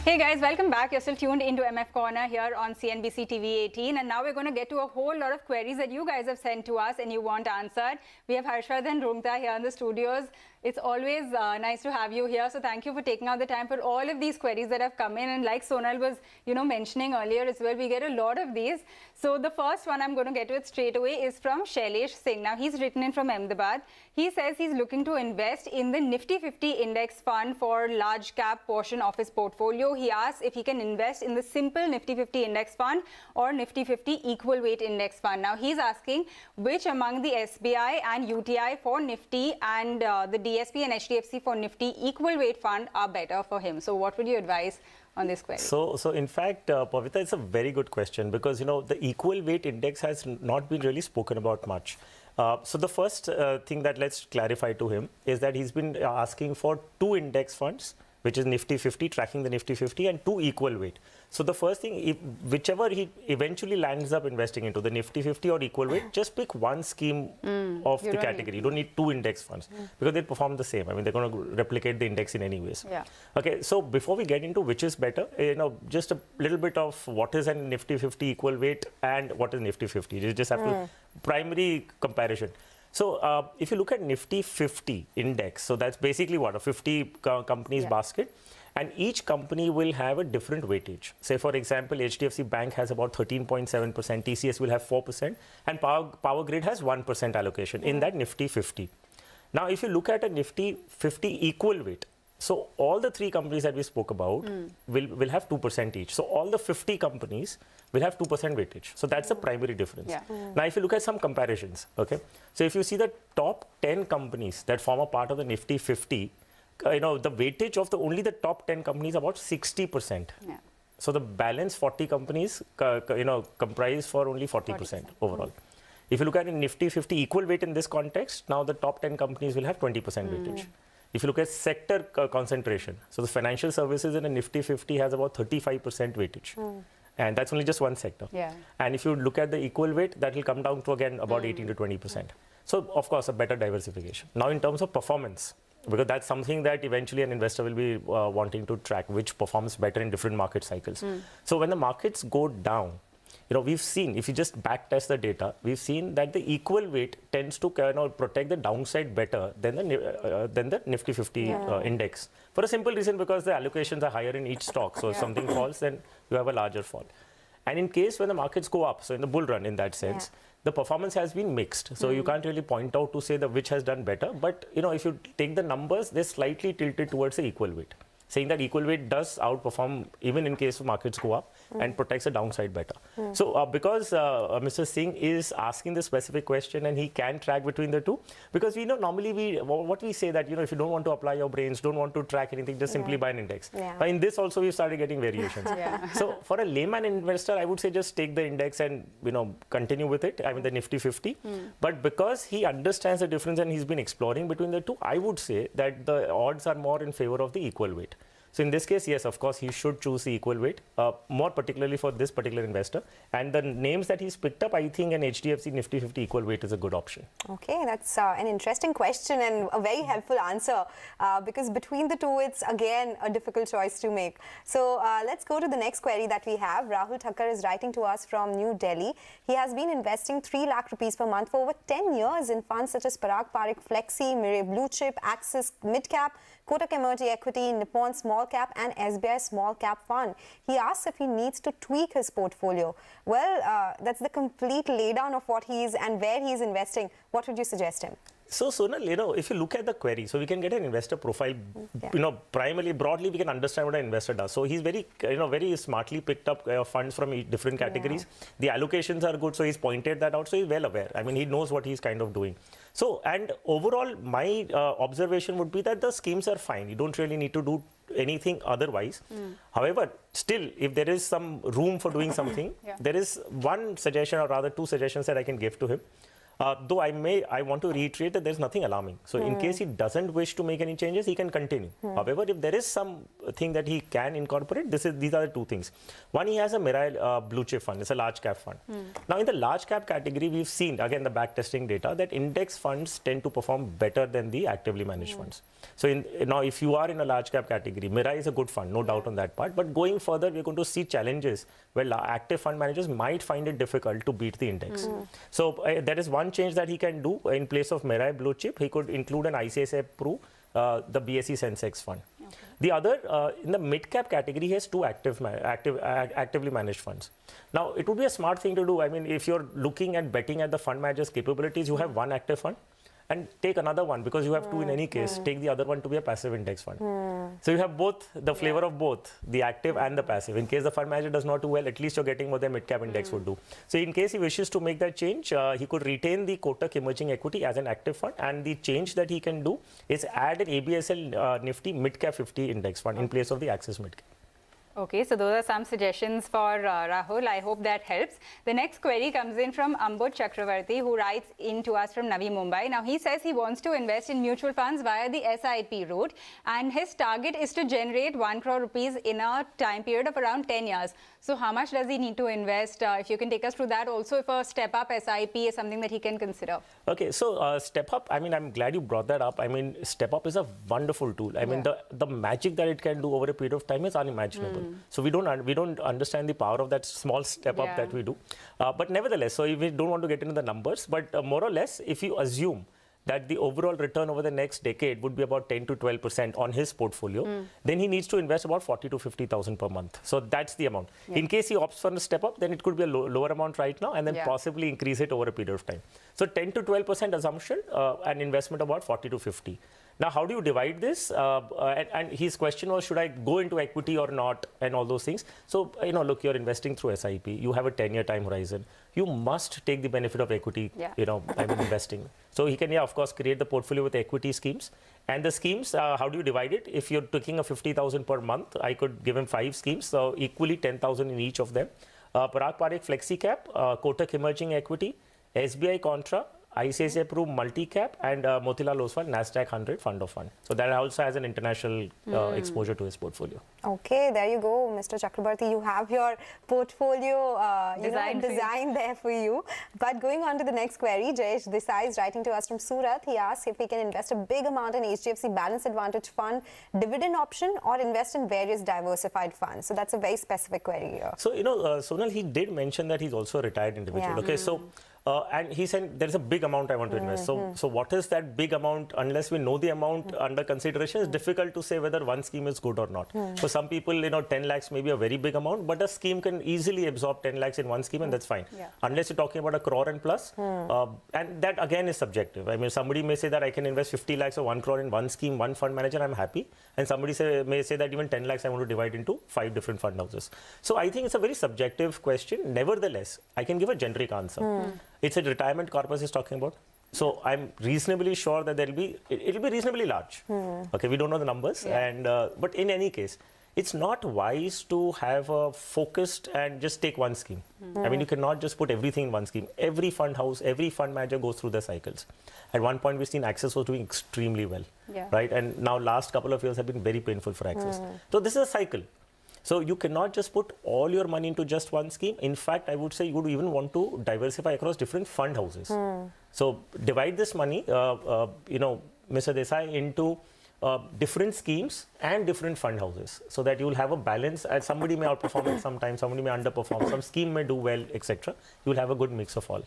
Hey guys, welcome back. You're still tuned into MF Corner here on CNBC TV18, and now we're going to get to a whole lot of queries that you guys have sent to us and you want answered. We have Harshvardhan Roongta here in the studios. It's always nice to have you here, so thank you for taking out the time for all of these queries that have come in. And like Sonal was, mentioning earlier as well, we get a lot of these. So the first one I'm going to get to it straight away is from Shailesh Singh. Now he's written in from Ahmedabad. He says he's looking to invest in the Nifty 50 index fund for large cap portion of his portfolio. He asks if he can invest in the simple Nifty 50 index fund or Nifty 50 equal weight index fund. Now he's asking which among the SBI and UTI for Nifty and the DSP and HDFC for Nifty equal weight fund are better for him. So what would you advise on this query? So in fact, Pavitra, it's a very good question because, the equal weight index has not been really spoken about much. So the first thing that let's clarify to him is that he's been asking for two index funds, which is Nifty 50, tracking the Nifty 50, and two equal weight. So the first thing, whichever he eventually lands up investing into, the Nifty 50 or equal weight, just pick one scheme of the category. You don't need two index funds because they perform the same. I mean, they're going to replicate the index in any ways. Yeah. Okay, so before we get into which is better, just a little bit of what is a Nifty 50 equal weight and what is Nifty 50. You just have to primary comparison. So if you look at Nifty 50 index, so that's basically what, a 50 companies basket, and each company will have a different weightage. Say, for example, HDFC Bank has about 13.7%, TCS will have 4%, and Power Grid has 1% allocation in that Nifty 50. Now, if you look at a Nifty 50 equal weight, so all the three companies that we spoke about will have 2% each. So all the 50 companies will have 2% weightage. So that's the primary difference. Yeah. Now, if you look at some comparisons, okay, so if you see the top 10 companies that form a part of the Nifty 50, the weightage of only the top 10 companies is about 60%. Yeah. So the balance 40 companies, comprise for only 40% overall. If you look at a Nifty 50 equal weight in this context, now the top 10 companies will have 20% weightage. If you look at sector concentration, so the financial services in a Nifty 50 has about 35% weightage. And that's only just one sector. Yeah. And if you look at the equal weight, that will come down to again about 18 to 20%. So of course, a better diversification. Now in terms of performance, because that's something that eventually an investor will be wanting to track, which performs better in different market cycles. So when the markets go down, we've seen, if you just back test the data, we've seen that the equal weight tends to protect the downside better than the Nifty 50 index. For a simple reason, because the allocations are higher in each stock. So if something falls, then you have a larger fall. And in case when the markets go up, so in the bull run in that sense, the performance has been mixed. So you can't really point out to say which has done better. But, if you take the numbers, they're slightly tilted towards the equal weight, saying that equal weight does outperform even in case markets go up and protects the downside better. So because Mr. Singh is asking the specific question and he can track between the two, because normally what we say that, if you don't want to apply your brains, don't want to track anything, just simply buy an index. But in this also, we started getting variations. So for a layman investor, I would say just take the index and, continue with it. I mean, the Nifty 50. But because he understands the difference and he's been exploring between the two, I would say that the odds are more in favor of the equal weight. So in this case, yes, of course, he should choose the equal weight, more particularly for this particular investor. And the names that he's picked up, I think an HDFC Nifty 50 equal weight is a good option. Okay, that's an interesting question and a very helpful answer because between the two, it's again a difficult choice to make. So let's go to the next query that we have. Rahul Thakkar is writing to us from New Delhi. He has been investing 3 lakh rupees per month for over 10 years in funds such as Parag Parikh Flexi, Mirae Blue Chip, Axis Mid Cap, Kotak Emerging Equity, Nippon Small Cap and SBI Small Cap Fund. He asks if he needs to tweak his portfolio. Well, that's the complete laydown of what he's and where he's investing. What would you suggest him? So, Sonal, if you look at the query, so we can get an investor profile, primarily, broadly, we can understand what an investor does. So he's very, very smartly picked up funds from different categories. The allocations are good, so he's pointed that out, so he's well aware. I mean, he knows what he's kind of doing. So, and overall, my observation would be that the schemes are fine. You don't really need to do anything otherwise. However, still, if there is some room for doing something, there is one suggestion or rather two suggestions that I can give to him. Though I want to reiterate that there's nothing alarming. So in case he doesn't wish to make any changes, he can continue. However, if there is something that he can incorporate, these are the two things. One, he has a Mirai blue chip fund. It's a large cap fund. Now in the large cap category, we've seen, again, the back testing data that index funds tend to perform better than the actively managed funds. So now if you are in a large cap category, Mirai is a good fund, no doubt on that part. But going further, we're going to see challenges where active fund managers might find it difficult to beat the index. So there is one change that he can do. In place of Mirai blue chip, he could include an ICICI Pru, the BSE Sensex fund. Okay. The other, in the mid cap category, he has two actively managed funds. Now, it would be a smart thing to do. I mean, if you're looking at betting at the fund manager's capabilities, you have one active fund and take another one, because you have two in any case. Take the other one to be a passive index fund. So you have both, the flavor of both, the active and the passive. In case the fund manager does not do well, at least you're getting what the mid-cap index would do. So in case he wishes to make that change, he could retain the Kotak Emerging Equity as an active fund, and the change that he can do is add an ABSL Nifty Mid-Cap 50 index fund in place of the Axis Mid-Cap. Okay, so those are some suggestions for Rahul. I hope that helps. The next query comes in from Ambud Chakravarti, who writes in to us from Navi Mumbai. Now, he says he wants to invest in mutual funds via the SIP route, and his target is to generate 1 crore rupees in a time period of around 10 years. So how much does he need to invest? If you can take us through that. Also, if a step-up SIP is something that he can consider. Okay, so step-up, I mean, I'm glad you brought that up. I mean, step-up is a wonderful tool. I mean, the magic that it can do over a period of time is unimaginable. So we don't understand the power of that small step up that we do. But nevertheless, so if we don't want to get into the numbers, but more or less, if you assume that the overall return over the next decade would be about 10 to 12% on his portfolio, then he needs to invest about 40 to 50,000 per month. So that's the amount. In case he opts for a step up, then it could be a lower amount right now, and then possibly increase it over a period of time. So 10 to 12% assumption, an investment about 40 to 50. Now, how do you divide this? And his question was, should I go into equity or not, and all those things. So, look, you're investing through SIP. You have a 10-year time horizon. You must take the benefit of equity, investing. So he can, of course, create the portfolio with equity schemes. And the schemes, how do you divide it? If you're taking a 50,000 per month, I could give him 5 schemes, so equally 10,000 in each of them. Parag Parikh Flexi Cap, Kotak Emerging Equity, SBI Contra, ICICI Pru Multi-Cap, and Motilal Oswal Nasdaq 100 Fund of Fund. So that also has an international exposure to his portfolio. Okay, there you go, Mr. Chakrabarti. You have your portfolio designed there for you. But going on to the next query, Jayesh Desai is writing to us from Surat. He asks if we can invest a big amount in HDFC Balance Advantage Fund, dividend option, or invest in various diversified funds. So that's a very specific query here. So, Sonal, he did mention that he's also a retired individual. Okay, so and he said there is a big amount I want to invest. So what is that big amount? Unless we know the amount under consideration, it's difficult to say whether one scheme is good or not. For some people, 10 lakhs may be a very big amount, but a scheme can easily absorb 10 lakhs in one scheme, and that's fine. Unless you're talking about a crore and plus, and that again is subjective. I mean, somebody may say that I can invest 50 lakhs or 1 crore in one scheme, one fund manager, I'm happy. And somebody may say that even 10 lakhs I want to divide into 5 different fund houses. So I think it's a very subjective question. Nevertheless, I can give a generic answer. It's a retirement corpus he's talking about. So I'm reasonably sure that it'll be reasonably large. Okay, we don't know the numbers, but in any case, it's not wise to have a focused and just take one scheme. I mean, you cannot just put everything in one scheme. Every fund house, every fund manager goes through the cycles. At one point, we've seen Axis was doing extremely well, right? And now last couple of years have been very painful for Axis. So this is a cycle. So you cannot just put all your money into just one scheme. In fact, I would say you would even want to diversify across different fund houses. So divide this money, Mr. Desai, into different schemes and different fund houses, so that you will have a balance. And somebody may outperform at some time, somebody may underperform, some scheme may do well, etc. You will have a good mix of all.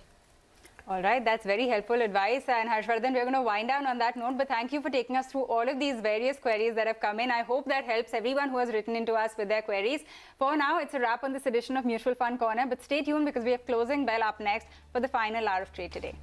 All right, that's very helpful advice. And Harshvardhan, we're going to wind down on that note, but thank you for taking us through all of these various queries that have come in. I hope that helps everyone who has written into us with their queries. For now, it's a wrap on this edition of Mutual Fund Corner, but stay tuned because we have closing bell up next for the final hour of trade today.